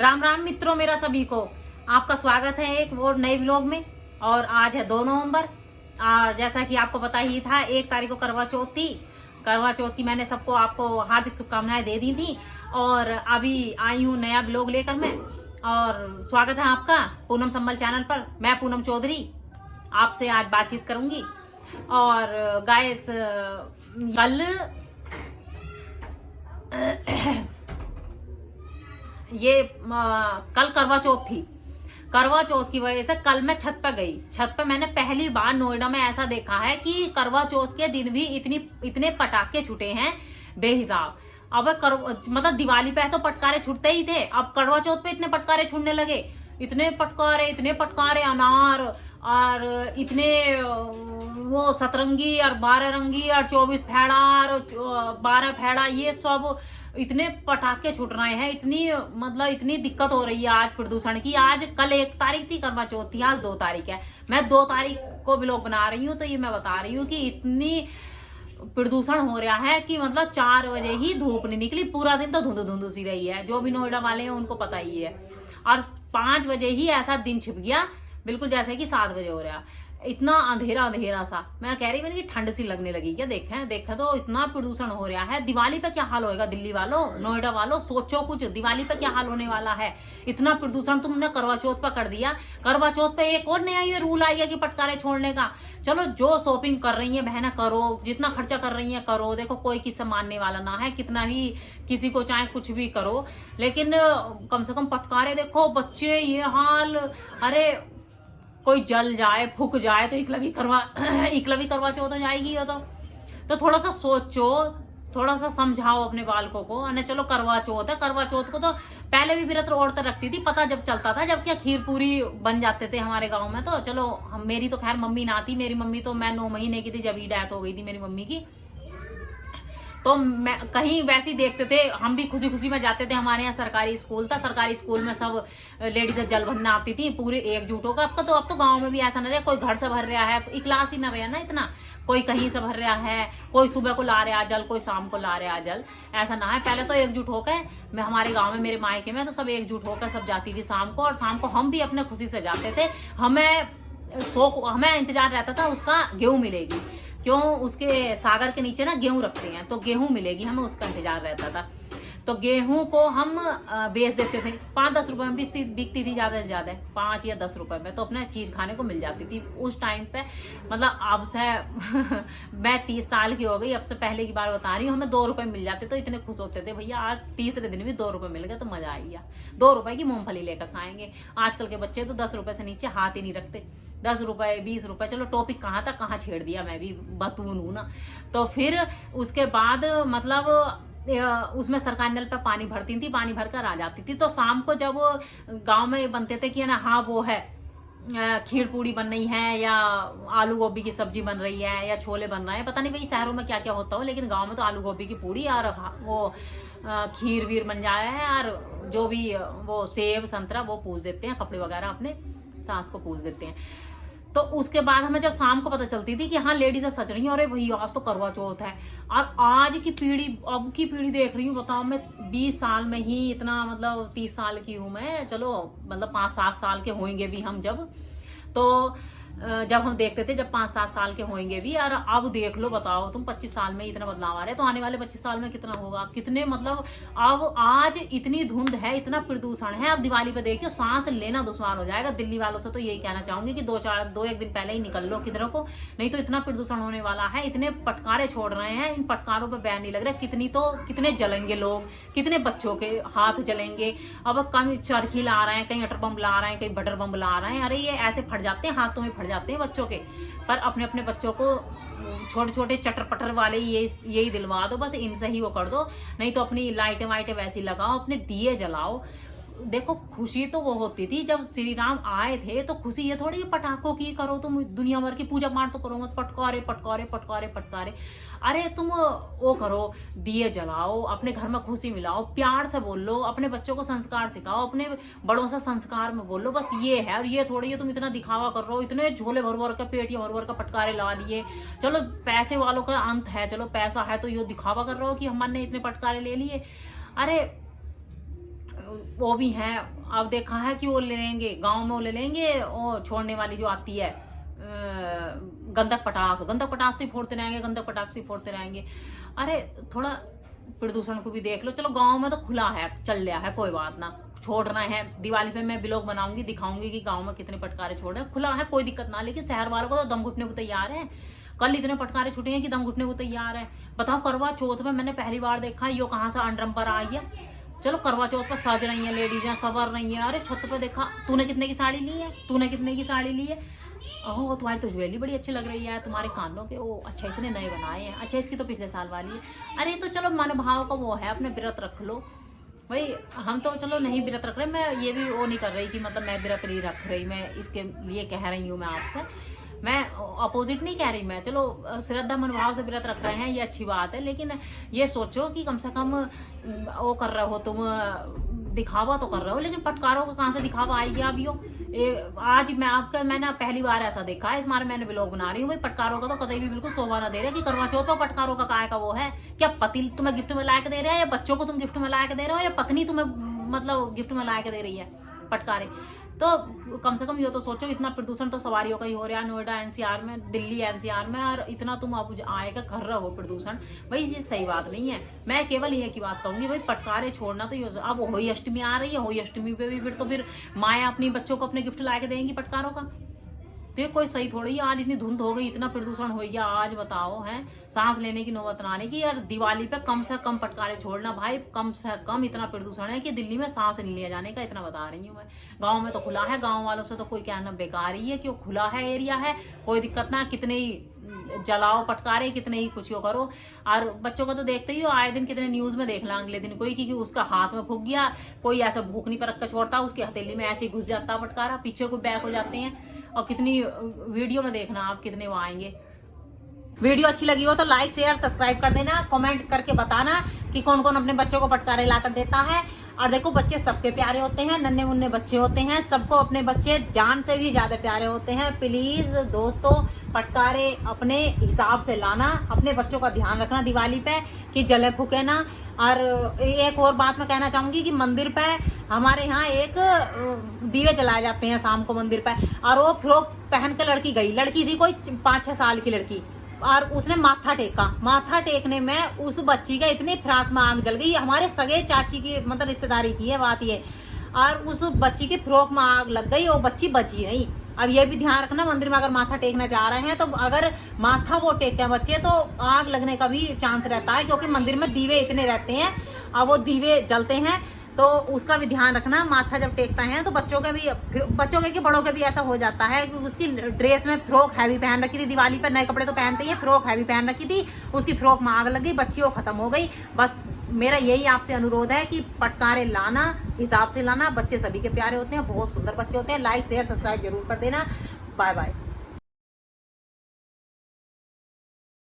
राम राम मित्रों, मेरा सभी को आपका स्वागत है एक और नए व्लॉग में। और आज है 2 नवंबर और जैसा कि आपको पता ही था 1 तारीख को करवा चौथ थी। करवा चौथ की मैंने सबको आपको हार्दिक शुभकामनाएं दे दी थी और अभी आई हूँ नया व्लॉग लेकर मैं। और स्वागत है आपका पूनम संबल चैनल पर। मैं पूनम चौधरी आपसे आज बातचीत करूंगी। और गाइस, कल कल करवा चौथ थी। करवा चौथ की वजह से कल मैं छत पर गई। छत पर मैंने पहली बार नोएडा में ऐसा देखा है कि करवा चौथ के दिन भी इतने पटाखे छूटे हैं बेहिसाब। अब मतलब दिवाली पे तो पटकारे छूटते ही थे, अब करवा चौथ पे इतने पटकारे छूटने लगे। इतने पटकारे अनार और इतने वो 17 और 12 रंगी और 24 फेड़ा और 12 फेड़ा, ये सब इतने पटाखे छूट रहे हैं। इतनी दिक्कत हो रही है आज प्रदूषण की। आज कल 1 तारीख थी करवा चौथ थी, आज 2 तारीख है। मैं 2 तारीख को व्लॉग बना रही हूँ तो ये मैं बता रही हूँ कि इतनी प्रदूषण हो रहा है कि मतलब 4 बजे ही धूप नहीं निकली, पूरा दिन तो धुंध सी रही है। जो भी नोएडा वाले हैं उनको पता ही है। और 5 बजे ही ऐसा दिन छिप गया, बिल्कुल जैसे कि 7 बजे हो रहा। इतना अंधेरा सा। मैं कह रही मैंने कि ठंड सी लगने लगी क्या। देखें तो इतना प्रदूषण हो रहा है। दिवाली पे क्या हाल होएगा दिल्ली वालों, नोएडा वालों, सोचो कुछ। दिवाली पे क्या हाल होने वाला है। इतना प्रदूषण तुमने करवा चौथ पर कर दिया। करवा चौथ पे एक और नया ये रूल आ गया कि पटकारे छोड़ने का। चलो, जो शॉपिंग कर रही है बहना करो, जितना खर्चा कर रही है करो। देखो, कोई किसी मानने वाला ना है, कितना भी किसी को चाहे कुछ भी करो, लेकिन कम से कम पटकारे देखो। बच्चे ये हाल, अरे कोई जल जाए फूक जाए तो इकलवी करवा चौथ हो जाएगी। तो थोड़ा सा सोचो, थोड़ा सा समझाओ अपने बालकों को। अने चलो करवा चौथ है, करवा चौथ को तो पहले भी व्रत औरतें रखती थी, पता जब चलता था, जब क्या खीर पूरी बन जाते थे हमारे गांव में। तो चलो, मेरी तो खैर मम्मी ना थी। मेरी मम्मी तो मैं 9 महीने की थी जब ही डेथ हो गई थी मेरी मम्मी की। तो मैं कहीं वैसे ही देखते थे, हम भी खुशी में जाते थे। हमारे यहाँ सरकारी स्कूल था, सरकारी स्कूल में सब लेडीज जल भरने आती थी पूरे एकजुट होकर। अब तो गांव में भी ऐसा नहीं रहा, कोई घर से भर रहा है, क्लास ही ना रहा ना इतना। कोई कहीं से भर रहा है, कोई सुबह को ला रहा जल, कोई शाम को ला रहा जल, ऐसा ना है। पहले तो एकजुट होकर, मैं हमारे गाँव में मेरे मायके में तो सब एकजुट होकर सब जाती थी शाम को। और शाम को हम भी अपने खुशी से जाते थे। हमें इंतजार रहता था उसका गेहूं मिलेगी, क्यों, उसके सागर के नीचे ना गेहूं रखते हैं तो गेहूं मिलेगी, हमें उसका इंतजार रहता था। तो गेहूं को हम बेच देते थे। 5-10 रुपए में बिकती थी, ज्यादा से ज्यादा 5 या 10 रुपए में तो अपने चीज खाने को मिल जाती थी उस टाइम पे। मतलब अब से मैं 30 साल की हो गई, अब से पहले की बार बता रही हूँ। हमें 2 रुपए मिल जाते तो इतने खुश होते थे, भैया आज तीसरे दिन भी 2 रुपए मिल गए तो मजा आई गया। 2 रुपए की मूंगफली लेकर खाएंगे। आजकल के बच्चे तो 10 रुपए से नीचे हाथ ही नहीं रखते। 10 रुपए 20 रुपए, चलो टॉपिक कहाँ तक कहाँ छेड़ दिया, मैं भी बतून हूँ ना। तो फिर उसके बाद मतलब उसमें सरकारी नल पर पानी भरती थी, पानी भरकर आ जाती थी। तो शाम को जब गांव में बनते थे कि ना, हाँ वो है खीर पूड़ी बन रही है या आलू गोभी की सब्जी बन रही है या छोले बन रहे हैं, पता नहीं भाई शहरों में क्या क्या होता हो, लेकिन गांव में तो आलू गोभी की पूड़ी और वो खीर वीर बन जाया है। और जो भी वो सेब संतरा वो पूछ देते हैं, कपड़े वगैरह अपने सास को पूछ देते हैं। तो उसके बाद हमें जब शाम को पता चलती थी कि हाँ लेडीज सच रही हैं, अरे भैया आज तो करवा चौथ है। और आज की पीढ़ी, अब की पीढ़ी देख रही हूँ, बताओ मैं 20 साल में ही इतना, मतलब 30 साल की हूँ मैं, चलो मतलब 5-7 साल के होंगे भी हम जब हम देखते थे, जब 5-7 साल के होंगे भी। और अब देख लो, बताओ तुम 25 साल में इतना बदलाव आ रहा है, तो आने वाले 25 साल में कितना होगा, कितने मतलब। अब आज इतनी धुंध है, इतना प्रदूषण है। अब दिवाली पे देखियो सांस लेना दुश्वार हो जाएगा। दिल्ली वालों से तो यही कहना चाहूंगी कि 2-1 दिन पहले ही निकल लो किधरों को, नहीं तो इतना प्रदूषण होने वाला है। इतने पटकारे छोड़ रहे हैं, इन पटकारों पर बैन नहीं लग रहा। कितने जलेंगे लोग, कितने बच्चों के हाथ जलेंगे। अब कहीं चरखी ला रहे हैं, कहीं अटर बम ला रहे हैं, कहीं बटर बम ला रहे हैं। अरे ये ऐसे फट जाते हैं, हाथों में फट जाते हैं बच्चों के। पर अपने बच्चों को छोटे छोटे चटर पटर वाले यही दिलवा दो, बस इनसे ही वो कर दो। नहीं तो अपनी लाइटें वाइटें वैसी लगाओ, अपने दिए जलाओ। देखो, खुशी तो वो होती थी जब श्री राम आए थे, तो खुशी ये थोड़ी पटाखों की करो, तुम दुनिया भर की पूजा पाठ तो करो मत, पटकारे। अरे तुम वो करो, दिए जलाओ, अपने घर में खुशी मिलाओ, प्यार से बोल लो, अपने बच्चों को संस्कार सिखाओ, अपने बड़ों से संस्कार में बोलो, बस ये है। और ये थोड़ी है तुम इतना दिखावा कर रहे हो, इतने झोले भर के पेटियां भर का पटकारे ला लिए। चलो पैसे वालों का अंत है, चलो पैसा है तो ये दिखावा कर रहे हो कि हमने इतने पटकारे ले लिए। अरे वो भी हैं। अब देखा है कि वो ले लेंगे गांव में, वो ले लेंगे और छोड़ने वाली जो आती है गंधक पटास से फोड़ते रहेंगे, गंधक पटाख से फोड़ते रहेंगे। अरे थोड़ा प्रदूषण को भी देख लो। चलो गांव में तो खुला है, चल रहा है, कोई बात ना, छोड़ना है। दिवाली पे मैं ब्लॉग बनाऊंगी, दिखाऊंगी कि गांव में कितने पटकारे छोड़ रहे हैं, खुला है, कोई दिक्कत ना। लेकिन शहर वालों को तो दम घुटने को तैयार है। कल इतने पटकारे छूटे हैं कि दम घुटने को तैयार है। बताओ, करवा चौथ में मैंने पहली बार देखा यो कहाँ से अंडरम पर आई है। चलो करवा चौथ पर सज रही है लेडीज, सवर रही है। अरे छत पे देखा, तूने कितने की साड़ी ली है, तूने कितने की साड़ी ली है। ओह तुम्हारी तो ज्वेलरी बड़ी अच्छी लग रही है, तुम्हारे कानों के वो अच्छा इसने नए बनाए हैं, अच्छा इसकी तो पिछले साल वाली है। अरे तो चलो मन भाव का वो है, अपने व्रत रख लो भाई। हम तो चलो नहीं व्रत रख रहे, मैं ये भी वो नहीं कर रही कि मतलब मैं व्रत नहीं रख रही, मैं इसके लिए कह रही हूँ मैं आपसे, मैं अपोजिट नहीं कह रही। मैं चलो श्रद्धा मनोभाव से व्रत रख रहे हैं, ये अच्छी बात है। लेकिन ये सोचो कि कम से कम वो कर रहे हो तुम, दिखावा तो कर रहे हो, लेकिन पटकारों का कहाँ से दिखावा आएगी अभी हो। आज मैंने पहली बार ऐसा देखा है, इस बार मैंने ब्लॉग बना रही हूँ भाई। पटकारों का तो कतई भी बिल्कुल शोभा ना दे रहे कि करवा चौथ पर पटकारों का काय का वो है। क्या पति तुम्हें गिफ्ट में लायक दे रहे हैं, या बच्चों को तुम गिफ्ट में लायक दे रहे हो, या पत्नी तुम्हें मतलब गिफ्ट में लायक दे रही है पटकारे। तो कम से कम ये तो सोचो, इतना प्रदूषण तो सवारियों का ही हो रहा है नोएडा एनसीआर में, दिल्ली एनसीआर में, और इतना तुम अब आएगा कर रहे हो प्रदूषण भाई, ये सही बात नहीं है। मैं केवल ये की बात कहूंगी भाई, पटकारे छोड़ना तो ये। अब होली अष्टमी आ रही है, होली अष्टमी पे भी फिर माएँ अपनी बच्चों को अपने गिफ्ट ला के देंगी पटकारों का। तो ये कोई सही थोड़ी है। आज इतनी धुंध हो गई, इतना प्रदूषण हो गया, आज बताओ है सांस लेने की नौबत ना आने की। यार दिवाली पे कम से कम पटकारे छोड़ना भाई, कम से कम। इतना प्रदूषण है कि दिल्ली में सांस नहीं लिया जाने का, इतना बता रही हूँ मैं। गांव में तो खुला है, गांव वालों से तो कोई कहना बेकार ही है, क्यों खुला है एरिया है, कोई दिक्कत ना। कितने ही जलाओ पटकारे, कितने ही कुछ करो। और बच्चों को तो देखते ही हो, आए दिन कितने न्यूज में देखना अगले दिन कोई कि उसका हाथ में फूक गया, कोई ऐसा भूख नहीं पर रख कर छोड़ता, उसकी हथेली में ऐसे ही घुस जाता पटकारा, पीछे कोई बैक हो जाते हैं। और कितनी वीडियो में देखना आप, कितने वो आएंगे। वीडियो अच्छी लगी हो तो लाइक शेयर सब्सक्राइब कर देना, कमेंट करके बताना कि कौन कौन अपने बच्चों को पटकारे लाकर देता है। और देखो बच्चे सबके प्यारे होते हैं, नन्हे मुन्ने बच्चे होते हैं, सबको अपने बच्चे जान से भी ज्यादा प्यारे होते हैं। प्लीज दोस्तों, पटकारे अपने हिसाब से लाना, अपने बच्चों का ध्यान रखना दिवाली पे कि जले फूके ना। और एक और बात मैं कहना चाहूंगी कि मंदिर पे हमारे यहाँ एक दिए जलाए जाते हैं शाम को मंदिर पे, और वो फ्रॉक पहन के लड़की गई, लड़की थी कोई 5-6 साल की लड़की, और उसने माथा टेका। माथा टेकने में उस बच्ची का इतनी फ्रॉक में आग जल गई। हमारे सगे चाची की मतलब रिश्तेदारी की है बात ये, और उस बच्ची की फ्रॉक में आग लग गई, वो बच्ची बची नहीं। अब ये भी ध्यान रखना, मंदिर में अगर माथा टेकना चाह रहे हैं तो अगर माथा वो टेके बच्चे तो आग लगने का भी चांस रहता है, क्योंकि मंदिर में दीवे इतने रहते हैं और वो दीवे जलते हैं, तो उसका भी ध्यान रखना। माथा जब टेकता है तो बच्चों के कि बड़ों के भी ऐसा हो जाता है कि उसकी ड्रेस में फ्रॉक हैवी पहन रखी थी, दिवाली पर नए कपड़े तो पहनते ही, फ्रॉक हैवी पहन रखी थी, उसकी फ्रॉक में आग लग गई, बच्ची वो खत्म हो गई। बस मेरा यही आपसे अनुरोध है कि पटकारे लाना हिसाब से लाना, बच्चे सभी के प्यारे होते हैं, बहुत सुंदर बच्चे होते हैं। लाइक शेयर सब्सक्राइब जरूर कर देना। Bye bye.